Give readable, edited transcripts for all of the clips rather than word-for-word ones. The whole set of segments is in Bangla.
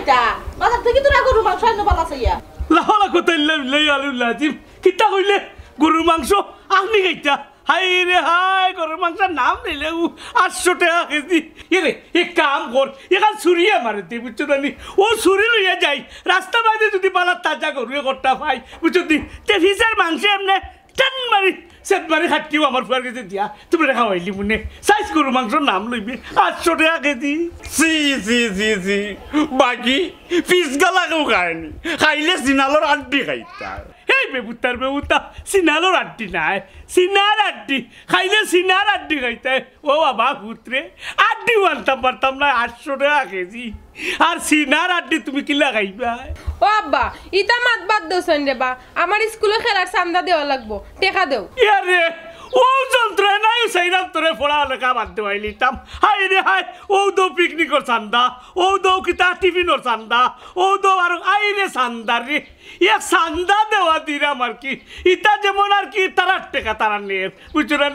খাইতা বাজার থেকে তোরা গরু মাংস আনো বালা চাইয়া লাহলা কোতাইল্লা বিল্লাহি আলাইহি লাজিম কিতা কইলে গরুর মাংস আপনি খাইতা হাই রে হাই গরুর মাংসের নাম নিলে 800 টাকা কেজি এরে এক কাম কর এখান ছুরিয়ে মারে দি বুঝছো জানি ও ছুরি লইয়া যাই রাস্তা বাইরে যদি পালা তাজা গরুয়ে করতে পাই বুঝছো দি তে ফিসার মাংস এমনে টান মারি সেট মারি খাটিও আমার ফুয়ার কাছে দিয়া তুমি রেখা হইলি মনে সাইজ গরুর মাংসের নাম লইবি 800 টাকা কেজি সি সি সি সি বাকি পিস গালাকেও খায়নি খাইলে সিনালোর আড্ডি খাইতা এই বেবুতা সিনালোর আড্ডি নাই সিনার আড্ডি খাইলে সিনার আড্ডি খাইতে ও বাবা পুত্রে আড্ডি মানতাম পারতাম না 800 টাকা কেজি আর সিনার আড্ডি তুমি কিলা খাইবা ও আব্বা ইতা মাত বাদ দছন রে বা আমার স্কুলে খেলার চান্দা দেওয়া লাগবো টাকা দেও ইয়ারে ও যন্ত্রণায় সাইরাম তোরে পড়ালেখা বাদ দেওয়াইলিতাম হাই রে হাই ও দো পিকনিকর চান্দা ও দো কিতা টিফিনর চান্দা ও দো আর আই রে চান্দা রে এক চান্দা দেওয়া দিরাম আর কি ইতা যেমন আর কি তারার টেকা তারা নের বুঝছো না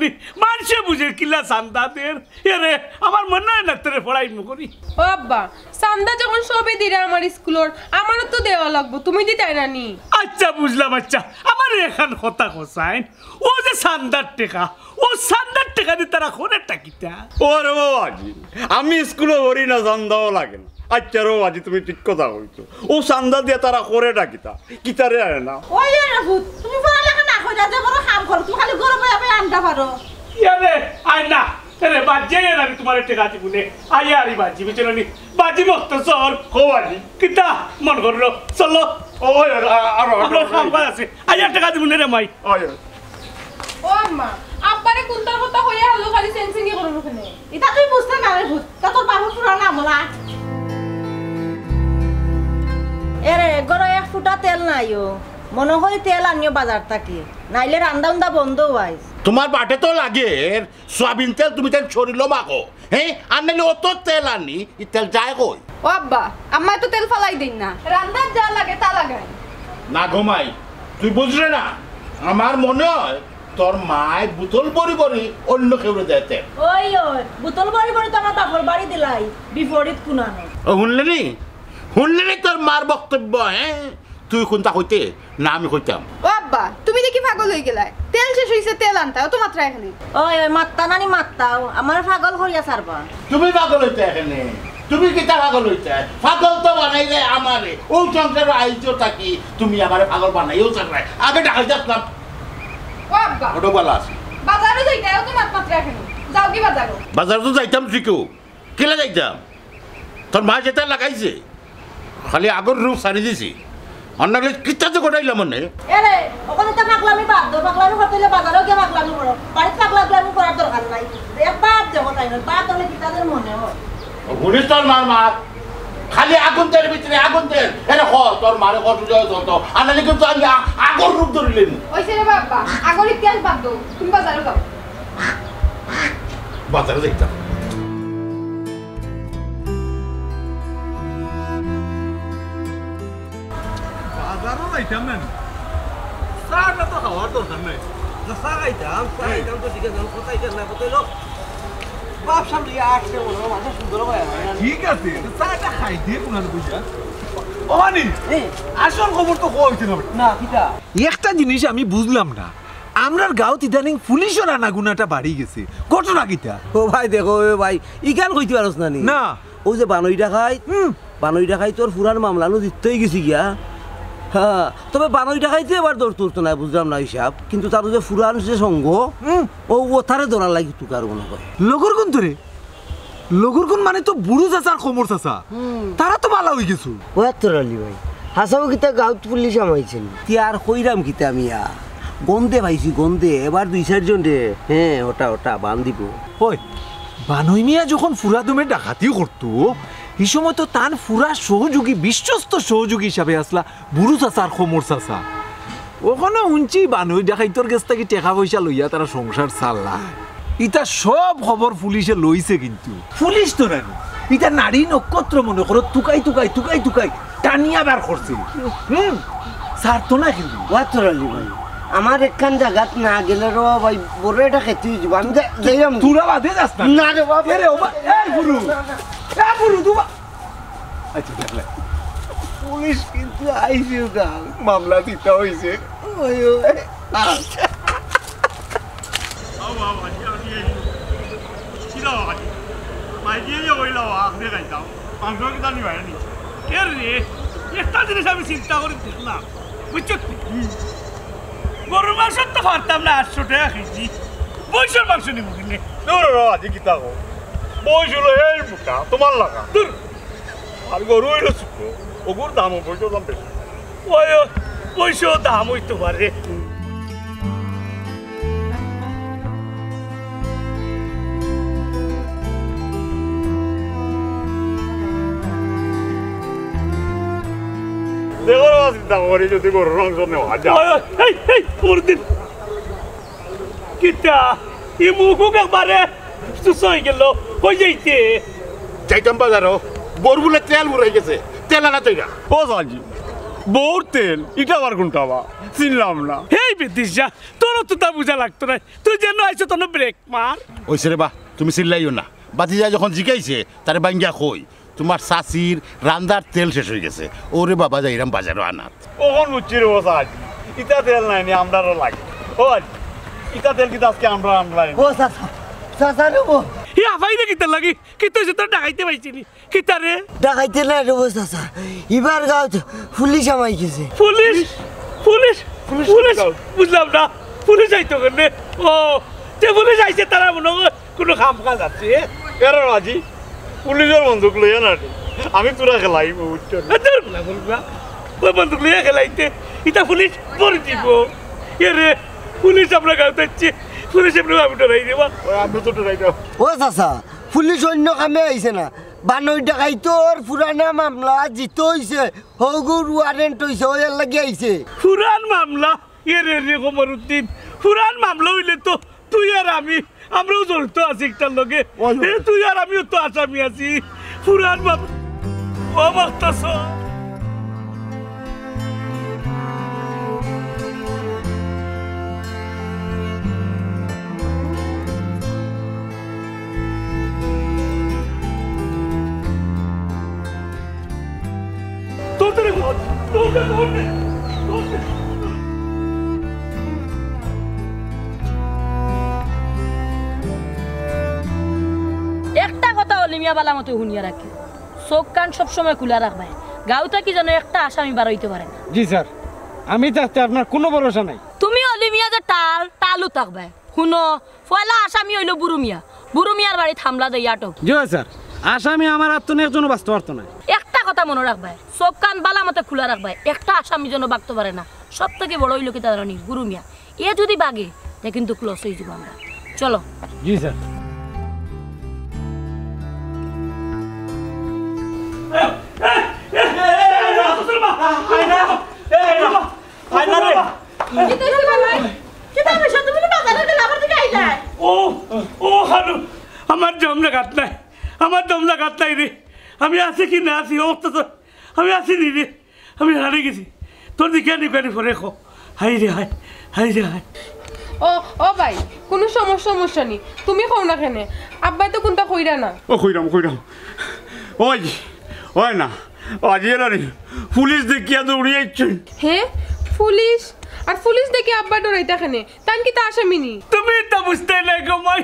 মানুষে বুঝে কিলা চান্দা দের এরে আমার মনে হয় না তোরে পড়াই করি ও আব্বা চান্দা যখন সবে দিরা আমার স্কুলের আমারও তো দেওয়া লাগবো তুমি দিতাই না নি আচ্ছা বুঝলাম আচ্ছা আমার এখান কথা কোসাইন ও যে চান্দার টেকা ও চান্দার টেকা দিয়ে তারা কোনে টাকিতা ওরে বাবাজি আমি স্কুলে ভরি না চান্দাও লাগে না আচ্ছা রে বাবাজি তুমি ঠিক কথা কইছো ও চান্দা দিয়ে তারা করে ডাকিতা কিতারে আরে না ওই রে ভূত তুমি পড়ালেখা না কইরা যে বড় কাম করো তুমি খালি গরু পাবে আনতে পারো ইয়ারে আই না আরে বাজে না তোমার টেকা দিবনে আইয়া আরি বাজি বিচরনি বাজি মত সর কোয়ালি কিতা মন করলো চলো ওই আর আমরা কাম করা আছে আইয়া টেকা দিবনে রে মাই ওই ও আম্মা আব্বারে কোনটার কথা হইয়া হলো খালি সেন্সিং এ করব ওখানে এটা তুই বুঝতে না রে ভূত তা তোর বাবু পুরা নাম বলা এরে গরো এক ফুটা তেল নাইও মনে হয় তেল আনিও বাজার থেকে নাইলে রান্দা উন্দা বন্ধ হয় তোমার বাটে তো লাগে সয়াবিন তেল তুমি তেল ছড়িলো মাখো হ্যাঁ আর নাইলে অত তেল আনি এই তেল যায় কই ও আব্বা আম্মা তো তেল ফালাই দিন না রান্নার যা লাগে তা লাগাই না ঘুমাই তুই বুঝলে না আমার মনে হয় তোর মায় বোতল বড়ি বড়ি অন্য কেউ দেয় ওই বোতল বড়ি বড়ি তো আমার বাপর বাড়ি দিলাই বিপরীত কুনানো শুনলি নি তোর মার বক্তব্য হ্যাঁ তুই কোনটা কইতে না আমি কইতাম ও আব্বা তুমি দেখি পাগল হয়ে গেলাই তেল শেষ হইছে তেল আনতাও তো মাত্রা এখানে ওই মাত্তা নানি মাত্তাও আমার পাগল করিয়া ছাড়বা তুমি পাগল হইতে এখানে তুমি কিতা পাগল হইতে পাগল তো বানাইলে আমারে ও সংসার আইছো থাকি তুমি আমারে পাগল বানাইও ছাড়াই আগে ডাকাই যাচ্লাম ও আব্বা ওটা বলা আছে বাজারে যাইতাও তো মাত্রা এখানে যাও কি বাজারো বাজার তো যাইতাম ঠিকও কেলা যাইতাম তোর মা যেটা লাগাইছে খালি আগর রূপ সারি দিছি অন্যগুলো কিতাতে গোটাইলাম মনে এরে ওখানে তো পাগলামি বাদ দাও পাগলামি করতে হলে বাজারেও গিয়ে পাগলামি করো বাড়িতে পাগলামি করার দরকার নাই বাদ দেবো তাই না বাদ হলে কিতাদের মনে হয় ঘুরিস তোর মার মার খালি আগুন তেল ভিতরে আগুন তেল এরে খ তোর মারে কত জয় যত আনালে কিন্তু আমি আগর রূপ ধরিলেন ওইছে রে বাবা আগর ইতিহাস বাদ দাও তুমি বাজারে যাও বাজারে যাইতাম বাজারও যাইতাম না চাটা তো খাওয়ার দরকার নাই চা খাইতাম তো ঠিক আছে কোথায় কেন না কোথায় লোক বাপ সামনে আসছে মনে হয় মাথা সুন্দর হয় ঠিক আছে চাটা খাই দিয়ে কোন বুঝা অনি আসল খবর তো কইতে না কিটা একটা জিনিস আমি বুঝলাম না আমরার গাঁও ইদানিং পুলিশের আনাগুনাটা বাড়ি গেছে ঘটনা কিটা ও ভাই দেখো ভাই ইকান কইতে পারছ না না ও যে বানই ডাকাই তোর ফুরার মামলানো জিততেই গেছি গিয়া হ্যাঁ তবে বানই ডাকাইতে এবার দৌড় তুলতো না বুঝলাম না হিসাব কিন্তু তার যে ফুরান যে সঙ্গ ও ওথারে দৌড়া লাগি তুই কার মনে হয় লগর কোন তোরে লগর কোন মানে তো বুড়ো চাচা কোমর চাচা তারা তো ভালো হয়ে গেছো ও তোর আলি ভাই হাসাও কিতা গাঁত পুলিশ আমাইছেন তি আর কইরাম কিতা মিয়া গন্ধে ভাইছি গন্ধে এবার 2-4 জন রে হ্যাঁ ওটা বান দিব ওই বানই মিয়া যখন ফুরা দমে ডাকাতিও করতো এই সময় তো তার ফুরা সহযোগী বিশ্বস্ত সহযোগী হিসাবে আসলা বুড়ো চাচা আর কোমর চাচা ওখানে শুনছি বানই ডাকাইতর কাছ থেকে টাকা পয়সা লইয়া তারা সংসার চাল্লা ইটা সব খবর পুলিশে লইছে কিন্তু পুলিশ তো না ইটা নারী নক্ষত্র মনে করো টুকাই টানিয়া বার করছে স্যার তো না কিন্তু ওয়াতরালি ভাই আমার একখান জায়গাত না গেলে রে ভাই বড় এটা খেতে যাব আমি যাইলাম তুরা বাদে যাস না না রে বাবা রে ও এই গুরু তুবা আচ্ছা দেখলে পুলিশ কিন্তু আইছে ওটা মামলা দিতে হয়েছে ওই একটা জিনিস আমি চিন্তা করে দেখলাম বুঝছো গরুর মাংস তো পারতাম না 800 টাকা কেজি বৈশাল মাংস নিব কিনে আজি কিতা কো বয়স হলো এই মুখা তোমার লাগা আর গরু হইলো ছোট ওগুর দাম বইতো দাম বেশি ওই পয়সা দাম হইতে পারে দেখো চিন্তা করি যদি গরুর মাংস নেওয়া যায় দিন কিতা ই মুখ একবারে সুস হয়ে গেল কই যাইতে যাইতাম বাজারও বড় বলে তেল উড়াই গেছে তেল আনা তৈরা ও সাজি বউর তেল এটা আবার কোনটা বা চিনলাম না হেই বেদিসা তোর তো তা বুঝা লাগতো না তুই যেন আইছো তোর ব্রেক মার ওইসে রে বা তুমি চিল্লাইও না বাতিজা যখন জিকাইছে তারে বাঙ্গিয়া কই তোমার চাচির রান্দার তেল শেষ হয়ে গেছে ওরে বাবা যাইরাম বাজারও আনাত কখন বুঝছি রে ও সাজি ইটা তেল নাই নি আমরারও লাগে ও আজি ইটা তেল কিতা আজকে আমরা ও চাচা চাচা রে ও ই আফাইলে কিতা লাগি কিতা সে তোর ডাকাইতে পাইছিনি কিতা রে ডাকাইতে না রে ও চাচা এবার গাঁত পুলিশ আমাই গেছে পুলিশ পুলিশ পুলিশ বুঝলাম না পুলিশ আইতো কেনে ও তে পুলিশ আইছে তারা মনে কোনো কাম কাজ আছে এর আজি পুলিশের বন্দুক লইয়া না রে। আমি তোরা খেলাইব বুঝছো না? ওই বন্দুক লিয়ে খেলাইতে ইটা পুলিশ পরে দিব এরে পুলিশ আমরা গাঁও যাচ্ছে পুলিশ আমরা আমি ডরাই দেবা ওই আমি তো টরাই দাও ও চাচা পুলিশ অন্য কামে আইছে না বানই ডাকাইতোর পুরানা মামলা জিত হইছে হগুর ওয়ারেন্ট হইছে ওই লাগি আইছে পুরান মামলা এরে রে কমরউদ্দিন পুরান মামলা হইলে তো তুই আর আমরাও জড়িত আছি একটার লগে তুই আর আমিও তো আসামি আছি পুরান মামলা ও বাক্তাস একটা কথা অলিমিয়া বালা মতো শুনিয়া রাখি চোখ কান সবসময় খোলা রাখবে গাঁওটা কি যেন একটা আসামি বার হইতে পারে না জি স্যার আমি থাকতে আপনার কোনো ভরসা নাই তুমি অলিমিয়া যে টালু থাকবে শুনো পয়লা আসামি হইল বুরুমিয়ার বাড়িতে হামলা দেয় আটক জি স্যার আসামি আমার আত্মনে একজনও বাঁচতে পারতো না একটা কথা মনে রাখবে চোখ কান বালা মতো খোলা রাখবে একটা আসামি যেন বাগতে পারে না সব থেকে বড় হইল কি তার বুরুমিয়া এ যদি বাগে তা কিন্তু ক্লোজ হয়ে যাব আমরা চলো জি স্যার আমার দম লাগাত নাই রে আমি আছি কি না আছি অবস্থা তো আমি আছি নি রে আমি হারিয়ে গেছি তোর দিকে নিকানি ফরে খো হাই রে হাই হাই রে হাই ও ভাই কোনো সমস্যা নেই তুমি খাও না কেনে আব্বাই তো কোনটা কইরা না ও কইরাম ওই না আজি এলানি পুলিশ দেখিয়া দৌড়িয়েছে হে পুলিশ দেখে আব্বা ডরাইতা কেনে তান কি তা আসামি নি তুমি তো বুঝতে নাই গো মাই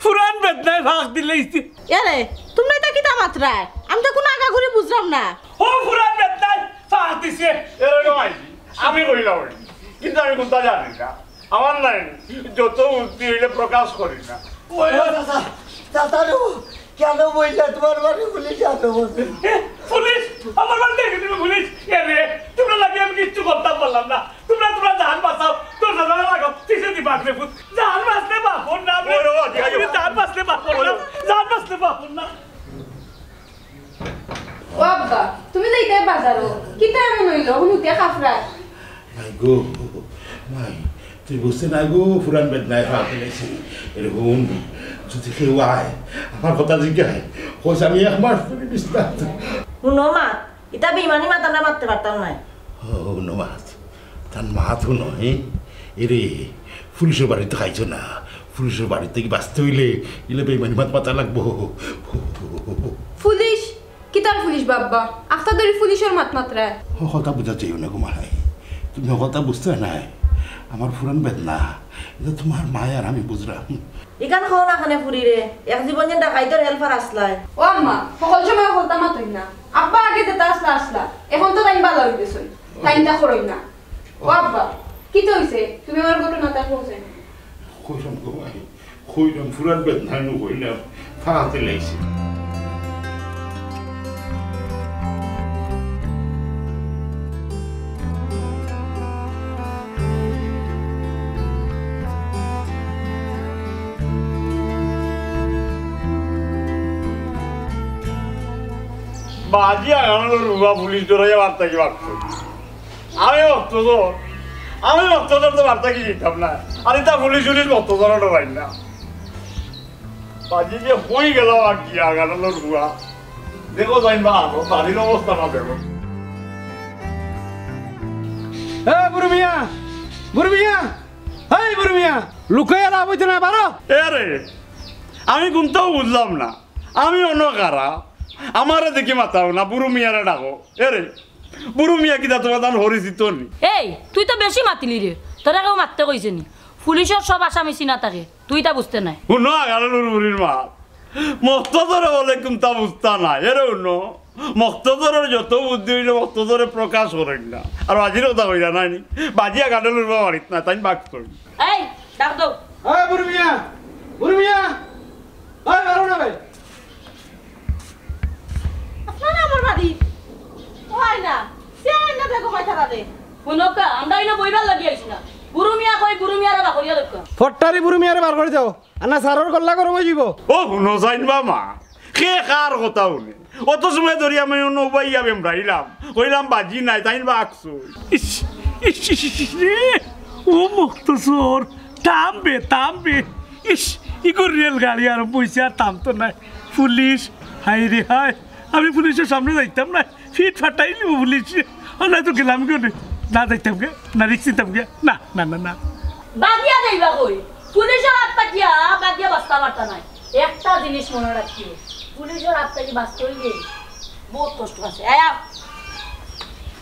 পুরান বেদনায় ভাগ দিলেইছি এরে তোমরা এটা কিতা মাত্রায় আমি তো কোনো আগা ঘুরে বুঝলাম না ও পুরান বেদনায় ভাগ দিছে এরকম আইছি আমি কইলাম কিন্তু আমি কোনটা জানি না আমার নাই যত উক্তি হইলে প্রকাশ করি না ওই চাচা চাচা রে কেন বইলা তোমার বাড়ি পুলিশ আতো বলছে পুলিশ আমার বাড়ি থেকে তুমি পুলিশ এরে তোমরা লাগে আমি কিচ্ছু করতাম বললাম না তোমরা জান বাঁচাও তোর সাথে লাগাও কিসে দি বাকরে ফুট জান বাঁচতে বাপন না আমি জান বাঁচতে বাপন না জান বাঁচতে বাপন না ও আব্বা তুমি যাইতে বাজারো কিতা এমন হইল হুনুতে খাফরা মাই গো মাই তুই বুঝতে না গো পুরান বেদনায় ভাগ দিলেছি এরকম যদি কেউ আয় আমার কথা জিজ্ঞাসা কইস আমি 1 মাস ধরে বিস্তারিত শুনো মাত এটা বেইমানি মাত আমরা মারতে পারতাম না ও নমাজ তার মা তো নয় এরে পুলিশের বাড়িতে খাইছো না পুলিশের বাড়িতে কি বাঁচতে হইলে এলে বেইমানি মাত মাথা লাগবো পুলিশ কিতা কিতার পুলিশ বাব্বা আখতা ধরি পুলিশের মাত মাত্রায় কথা বুঝাচ্ছি না ঘুমাই তুমি কথা বুঝতে নাই আমার ফুরান বেদনা এটা তোমার মায়ার আমি বুঝলাম ইকান খাও না খানে ফুরি রে এক জীবন যেন ডাকাইতর হেল্পার আসলাই ও আম্মা সকল সময় হলতা মাত হই না আব্বা আগে যেটা আসলা এখন তো টাইম ভালো হইতেছই টাইমটা করই না ও আব্বা কি তো হইছে তুমি আমার ঘটনাটা পৌঁছে কইলাম ঘুমাই কইলাম ফুরান বেদনা নু কইলাম ফাঁকাতে লাগছে বাজি আগানোর রুবা পুলিশ ধরে বার্তা কি বাড়তো আমি অত্যাচার তো বার্তা কি দিতাম না আর এটা পুলিশ অত্যাচারটা পাই না বাজি যে হয়ে গেল আর কি আগানোর রুবা দেখো যাই বা আলো বাড়ির অবস্থা না দেখো বুড়ো মিয়া এই বুড়ো মিয়া লুকাইয়া লাভ হইতে না বারো রে আমি কোনটাও বুঝলাম না আমি অন্য কারা আমারে দেখি মাতাও না বুড়ো মিয়ারে ডাকো রে বুড়ো মিয়া কিনা তোমার দান হরিচিত নি এই তুই তো বেশি মাতিলি রে তোরা কেউ মারতে কইছে নি পুলিশের সব আসামি চিনা থাকে তুই তা বুঝতে নাই শুনো আগানোর বুড়ির মা মক্তজরে বলে কোনটা বুঝতা নাই এরে শুনো মক্তজরের যত বুদ্ধি হইলে মক্তজরে প্রকাশ করেন না আর বাজির কথা কইরা নাই নি বাজি আগানোর বাড়িত না তাই বাক করি এই ডাক দাও এই বুড়ো মিয়া এই বারো না ভাই না আমার বাড়ি হয় না সেন না দেখো মাথা রাতে শুনকা আমরা ইনা বইবার লাগি আইছি না গুরুমিয়া কই গুরুমিয়ারে বাকরিয়া দেখো ফট্টারি বুড়ো মিয়ারে বার করে যাও আনা সারর গল্লা করো মই যাব ও শুনো যাইন বা মা সে কার কথা শুনে অত সময় ধরি আমি অন্য উপাইয়া বেমরাইলাম কইলাম বাজি নাই তাই বা আকছো ও মুক্তসর তামবে ইস ইগো রেলগাড়ি আর পয়সা থাম তো নাই পুলিশ হাই রে হাই আমি পুলিশের সামনে যাইতাম না ফিট ফাটাই নিব পুলিশ না তো গেলাম কেউ না যাইতাম গে না রিক্স নিতাম গে না না না না বাগিয়া দেইবা কই পুলিশের হাতটা কিয়া বাগিয়া বাস্তা মারতা নাই একটা জিনিস মনে রাখিও পুলিশের হাতটা কি বাস্তা হইবে বহুত কষ্ট আছে আয়া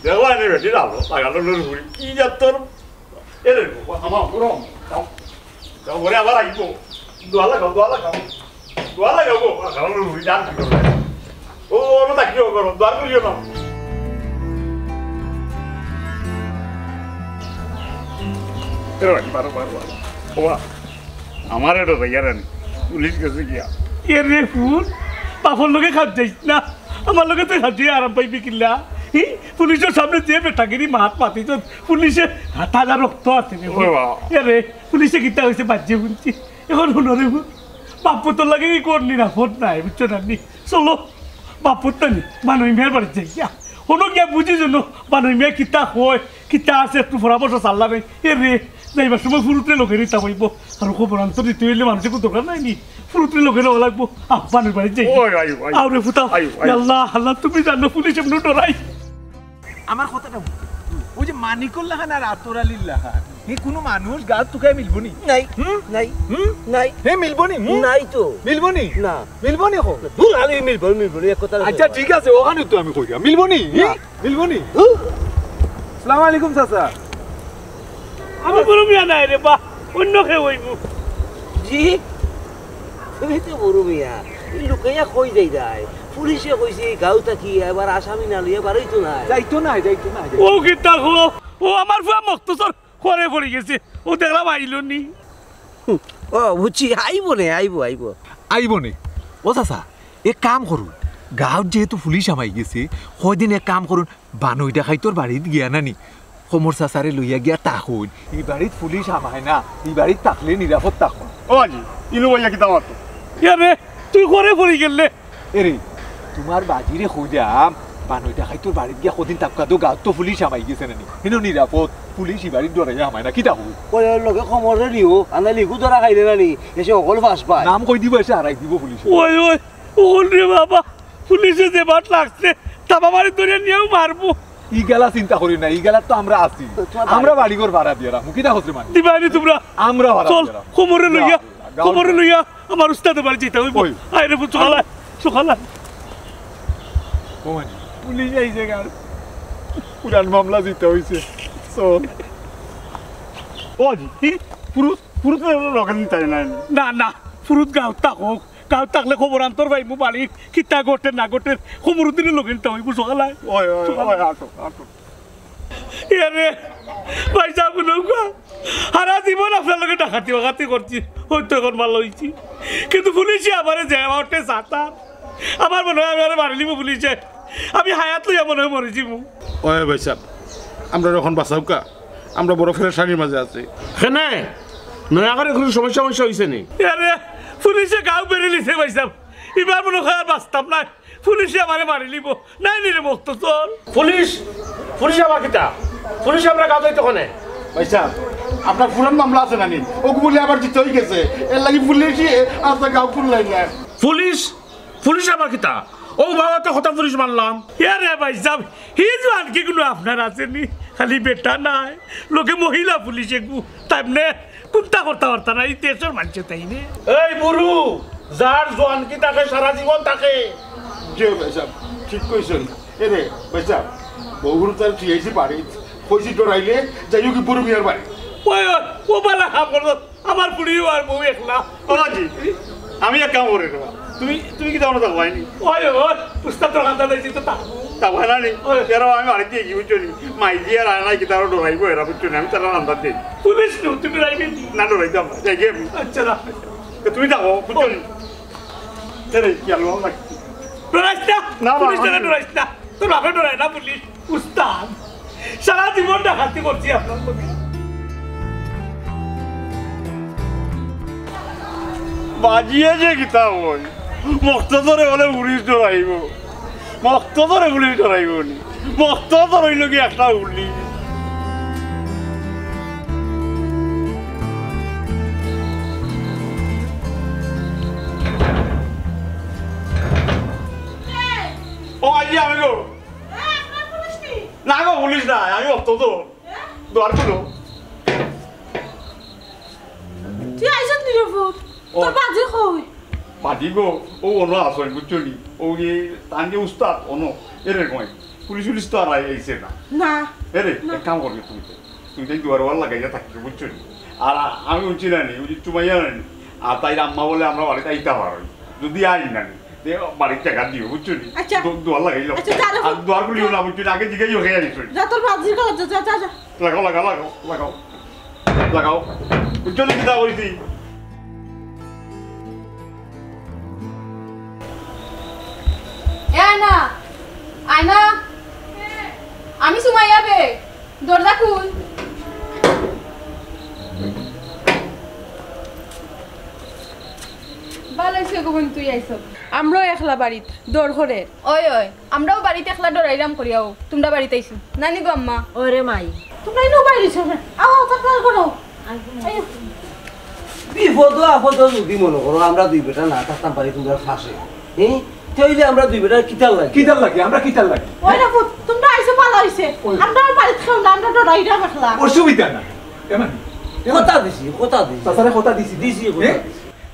দেখো এনে বেটি দাও আগানোর বুড়ি কি যাতর এরে আমার গরম দাও দাও বলে আবার আইব দোয়ালা গাও আগানোর বুড়ি জান কি করে ও ওটা তাকিও করো দোয়াল করিও না আমার এটা ইয়ারেন পুলিশ গেছে গিয়া রে ফুল বাপর লোকে খাপ যাইস না আমার লোকে তো খাপ দিয়ে আরাম পাইবি কিল্লা পুলিশের সামনে যে বেটাগিরি মাত পাতি তো পুলিশে হাজার রক্ত আছে রে পুলিশে গীতা হয়েছে বাজ্যে শুনছি এখন শুনো রে বাপু তোর লাগে কি কোন নিরাপদ নাই বুঝছো না চলো বাপুর তো নি মানুষ মেয়ের বাড়ি যাই গিয়া শুনো গিয়া বুঝি জন্য মানুষ মেয়ে কিতা হয় কিতা আছে একটু পরামর্শ চাল্লা নাই রে যাইবার সময় ফুরুতে লোকের ইতা হইব আর খবর আনতে দিতে হইলে মানুষের কোনো দরকার নাই নি ফুরুতে লোকের লাগবো মানুষ বাড়ি যাই আরে ফুটা আল্লাহ আল্লাহ তুমি জানো পুলিশ এমন ডরাই আমার কথাটা ওই যে মানিকুল্লাহ খান আর আতর আলিল্লাহ খান হে কোনো মানুষ গাছ তুকায় মিলবো নি নাই হে মিলবো নি নাই তো মিলবো নি না মিলবো নি এখন ভুল আলি মিলবো এক কথা আচ্ছা ঠিক আছে ওখানে তো আমি কইরা মিলবো নি আসসালামু আলাইকুম চাচা আমি কোনো মিয়া নাই রে বা অন্য কে হইব জি তুমি তো বড় মিয়া লুকাইয়া কই যায় পুলিশে কইছে গাঁও থাকি এবার আসামি না লইয়া বাড়াই তো নাই যাইতো না ও কিতা হলো ও আমার ফুয়া মক্তসর করে পড়ে গেছে ও দেখলাম আইলো নি ও বুঝছি আইব নে ও চাচা এক কাম করুন গাঁৱত যেহেতু পুলিশ আমাই গেছে কয়দিন এক কাম করুন বানই দেখাই তোর বাড়িত গিয়া নানি সমর চাচারে লইয়া গিয়া তাকুন এই বাড়িত পুলিশ আমায় না এই বাড়িত থাকলে নিরাপদ থাকুন ও আজি ইনু ভাইয়া কিতা মাতো রে তুই করে পড়ে গেলে এরে তোমার বাজিরে খুঁজাম বানই দেখাই তোর বাড়িত গিয়া কদিন তাপকা তো গাঁৱত তো পুলিশ আমাই গেছে নানি কিন্তু নিরাপদ পুলিশ এই বাড়িত ডরাইয়া আমায় না কি থাকুন ওই লগে খমরে দিও আনা লিখু ধরা খাইলে নানি এসে অকল ফাঁস পায় নাম কই দিব এসে হারাই দিব পুলিশ ওই ওল রে বাবা পুলিশে যে বাট লাগছে তাবা বাড়ি ধরে নিয়েও মারবো ইগালা চিন্তা করি না ইগালার তো আমরা আছি আমরা বাড়িঘর ভাড়া দিয়ে রাখবো কিনা হচ্ছে মানে দিবানি তোমরা আমরা ভাড়া চল কোমরে লইয়া আমার উস্তাদ বাড়ি যেতে হইব আইরে সকালা পুলিশ আইছে গার পুরান মামলা দিতে হয়েছে চল ও জি পুরুত পুরুত রকেন তাই নাই না না ফুরুত গাঁও থাকক গাঁও থাকলে খবর আন্তর ভাই মু বাড়ি কিতা গোটে না গোটে খবরুদ্দিনের লোকেন তো হইব সকালায় ওই ওই আটো আটো ইয়ারে ভাই সাহেব নৌকা সারা জীবন আপনার লোকে ডাকাতি বাকাতি করছি হয়তো এখন ভালো হয়েছি কিন্তু পুলিশে আমার যে আমারটে সাঁতার আমার মনে হয় আমি মারিলিব পুলিশে আমি হায়াত লইয়া মনে হয় মরেছি মু ওই ভাই সাহেব আমরা এখন বাঁচাও কা আমরা বড় ফেরেশানির মাঝে আছি কেন নয়া করে কোনো সমস্যা সমস্যা হয়েছে নি ইয়ারে পুলিশে গাঁও বেরিয়ে লিছে ভাই সাহেব এবার মনে হয় আর বাঁচতাম না পুলিশে আমারে মারি লিব নাই নিরে মুক্ত চল পুলিশ পুলিশ আবার কিতা পুলিশ আমরা কাজ হইতে কোনে ভাই সাহেব আপনার পুরান মামলা আছে নানি ওকে বলে আবার জিতে হয়ে গেছে এর লাগি পুলিশই আপনার গাঁও খুললাই না পুলিশ পুলিশ আবার কিতা ও বাবা তো কথা পুলিশ মানলাম ইয়ারে ভাই সাহেব হি জোয়ান কি কোনো আপনার আসেনি খালি বেটা নাই লোকে মহিলা পুলিশে তাইমনে কোনটা করতে পারতা না এই দেশের মানুষ তাই নে এই বুড়ু যার জোয়ান কি থাকে সারা জীবন থাকে যে ভাই সাহেব ঠিক কইছেন এরে ভাই সাহেব বহুগুলো তার ঠিয়াইছি বাড়ি কইছি ডরাইলে যাইও কি বুড়ো মিয়ার বাড়ি ওই ও বালা কাম করতো আমার পুলিও আর বউ একলা ওজি আমি এক কাম করে দেবো তুমি তুমি কি দাও না থাকো হয়নি ওই ওই পুস্তক দোকানদার দিয়েছি তো তা তা হয় না নি এরা আমি বাড়িতে এগিয়ে বুঝছো নি মাই দিয়ে আর আয় নাই কি তারা ডরাইবো এরা বুঝছো নি আমি তারা আন্দাজ দিই পুলিশ নো তুমি রাইবে না ডরাইতাম না যাই আমি আচ্ছা না তুমি থাকো বুঝছো নি কি আলো লাগছে ডরাইস্তা না, পুলিশ না, না না। ডরাইস্তা তোর বাপে ডরাই না পুলিশ উস্তাদ সারা জীবন ডাকাতি করছি আপনার লোকে বাজিয়ে যে কিতা ওই মক্ত ধরে বলে পুলিশ ডরাইব মক্ত ধরে পুলিশ ডরাইব নি মক্ত ধরইল কি একটা উলি ও আজি আমি গো না গো পুলিশ না আমি মক্ত তো দোয়ার খুলো তুই আইসন দিলে ফুট তোর বাজে কই পাটি গো ও অন্য আসল বুঝছো নি ও এই তানকে উস্তাদ অন্য এরে কয় পুলিশ পুলিশ তো আর আইছে না না এরে এক কাম করবে তুমি তো দুয়ার ওয়াল লাগাইয়া থাকবে বুঝছো নি আর আমি উঠছি না নি উঠি চুমাইয়া না নি আর তাই আম্মা বলে আমরা বাড়িতে আইতে পারো যদি আই না নি বাড়ির টাকা দিও বুঝছো নি আচ্ছা। দোয়ার লাগাইল আচ্ছা, তাহলে আর দোয়ার গুলিও না বুঝছো আগে জিগাই হয়ে আইছো যা তোর বাজির কাজ যা যা যা লাগাও লাগাও লাগাও লাগাও লাগাও বুঝছো নি কিতা কইছি আয়না আয়না আমি সুমাইয়া বে দরজা খুল ভালো হয়েছে গোবিন্দ তুই আইসব আমরাও একলা বাড়িত দৌড় করে ওই ওই আমরাও বাড়িতে একলা ডরাইলাম করিয়াও তোমরা বাড়িতে আইছো নানি গো আম্মা ওরে মাই তোমরা ইনো বাইরে চলে আও তাকলার করো আইও বিপদ আপদ যদি মনে করো আমরা দুই বেটা না থাকতাম পারি তোমরা ফাঁসে হ্যাঁ তাইলে আমরা দুই বেটা কিতাল লাগে কিতাল লাগে আমরা কিতাল লাগে ওই না ফুট তোমরা আইসো ভালো হইছে আমরা বাড়িতে খাও না আমরা ডরাইরা রাখলা অসুবিধা না কেমন কথা দিছি তাছাড়া কথা দিছি দিছি হ্যাঁ?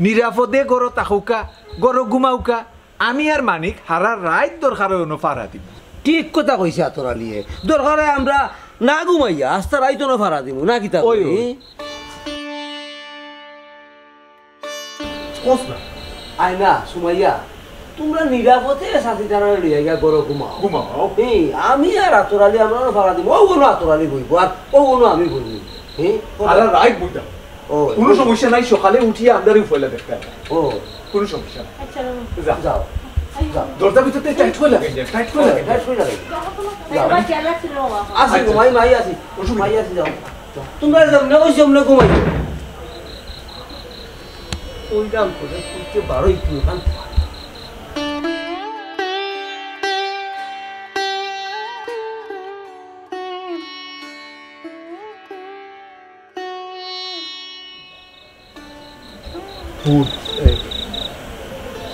নিরাপদে গরো তাকুকা গরো ঘুমাউকা আমি আর মানিক হারা রাত দরকার হইনো ফারা দিব ঠিক কথা কইছে আতরালিয়ে দরকারে আমরা না ঘুমাইয়া আস্তা রাইতো না ভাড়া দিব না কিতা ওই, কই ওই। কস না আয়না সুমাইয়া তোমরা নিরাপদে সাথী জানা লইয়া গিয়া গরো ঘুমাও ঘুমাও এই আমি আর আতরালি আমরা ভাড়া দিব ও কোনো আতরালি বইব আর ও কোনো আমি বইব হ্যাঁ হারা রাত বুঝা ও কোনো সমস্যা নাই সকালে উঠিয়ে আমদারি ফেলে দেখতে হবে। ও কোনো সমস্যা নাই আচ্ছা যা যাও যাও দরজা ভিতরে টাইট করে লাগে টাইট করে লাগে হ্যাঁ শুই লাগে এবার খেয়াল রাখছিল বাবা আসি ঘুমাই মাই আসি মাই আসি যাও তোমরা যেমনে কইছো এমনে ঘুমাই ওই গান করে তুই বারোই তুই কান ফুড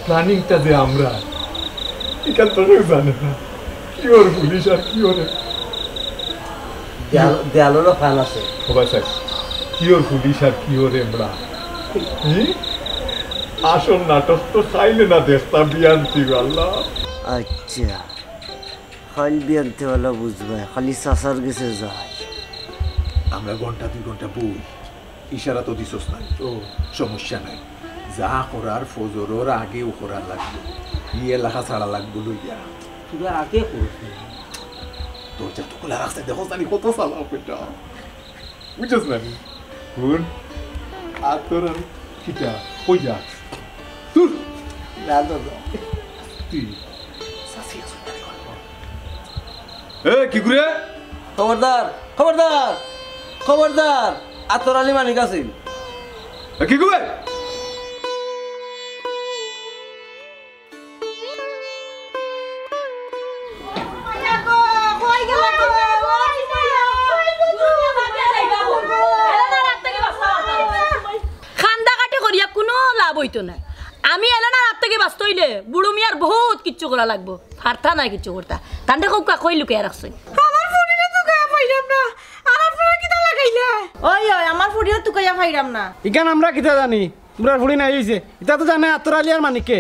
প্ল্যানিংটা যে আমরা এখান তো জানে না কি ওর পুলিশ আর কি ওর দেয়ালেরও ফ্যান আছে সবাই স্যার কি ওর পুলিশ আর কি ওর আমরা আসল নাটক তো চাইলে না দেখতাম বিয়ান্তি আল্লাহ আচ্ছা খাইল বিয়ানতে হলো বুঝবে খালি চাচার গেছে যায় আমরা ঘন্টা 2 ঘন্টা বই ইশারা তো দিছস না ও সমস্যা নাই যা করার ফজরের আগেও করা লাগবে ইয়ে লেখা ছাড়া লাগবে লইয়া তুই আগে করছ তোর যা তো খোলা রাখছে দেখো জানি কত সালা পেটা বুঝছস না কোন আর তোর কিটা কই যা তুই না দাদা তুই কি করে খবরদার খবরদার খবরদার আতর আলী মানিক আছে কি করে খান্দা কাটে করিয়া কোনো লাভ হইতো না আমি এলো না রাত থেকে বাঁচতে হইলে বুড়ো মিয়ার বহুত কিচ্ছু করা লাগবো ফার্তা নাই কিচ্ছু করতা তান্ডে খুব কই লুকিয়ে রাখছে আমার ফুডিটা তো গায়া পাইলাম না আর আপনারা কিটা লাগাইলা ওই ওই আমার ফুডিটা তো গায়া পাইলাম না ইকান আমরা কিতা জানি তোমরা ফুড়ি নাই হইছে এটা তো জানে আতর আলী আর মানিককে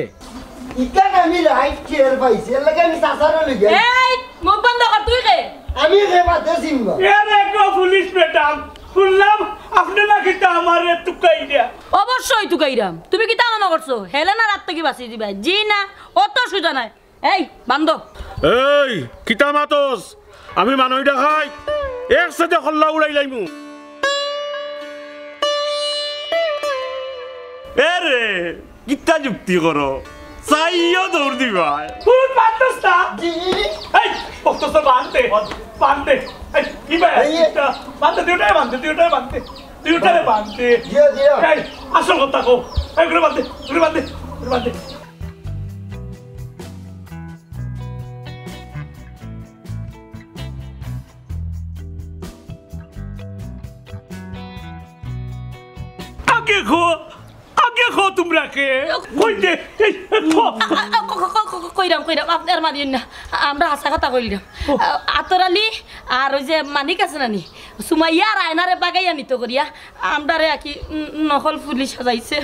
ইকান আমি রাইট চেয়ার পাইছি এর লাগে আমি চাচারে লইয়া এই মুখ বন্ধ কর তুই কে আমি রে বাদে সিমবা এরে গো পুলিশ ম্যাডাম শুনলাম আপনি নাকি তা আমারে তুকাই দিয়া অবশ্যই তুকাইরাম তুমি কি তা মনে করছো হেলেনা রাত থেকে বাঁচিয়ে দিবা জি না অত সুজা নাই এই বান্ধব এই কিতা মাতস আমি মানুষ দেখাই একসাথে হল্লা উড়াই লাইমু এরে কিতা যুক্তি করো চাইও দৌড় দিবা কোন বাতস না এই বক্তস বানতে বানতে এই কি বে এটা বানতে দিওটাই বানতে দিওটারে বানতে দিও এই আসল কথা কো এই করে বানতে আগে খো তোমরা কে কই দে কইরাম আপনার মারিয়েন না আমরা হাসা কথা কইলাম আতর আলী আর ওই যে মানিক আছে নানি সুমাইয়া আর আয়নারে বাগাইয়া নিত করিয়া আমরা রে কি নকল পুলিশ সাজাইছে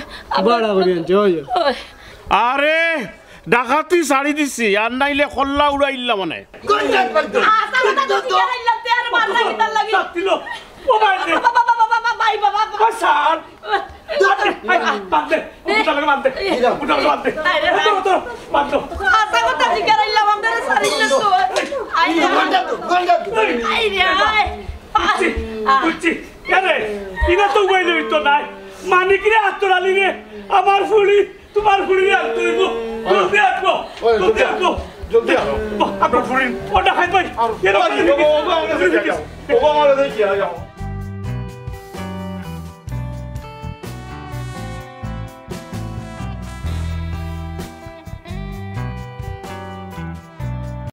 আরে ডাকাতি ছাড়ি দিছি আর নাইলে হল্লা উড়াইলা মানে মানিকরে আতর আলী রে আমার ফুড়ি তোমার ফুড়ি আনতে দিব জলদি আসবো জলদি আসো আপনার ফুড়ি ওটা খাই ভাই বাবা দেখি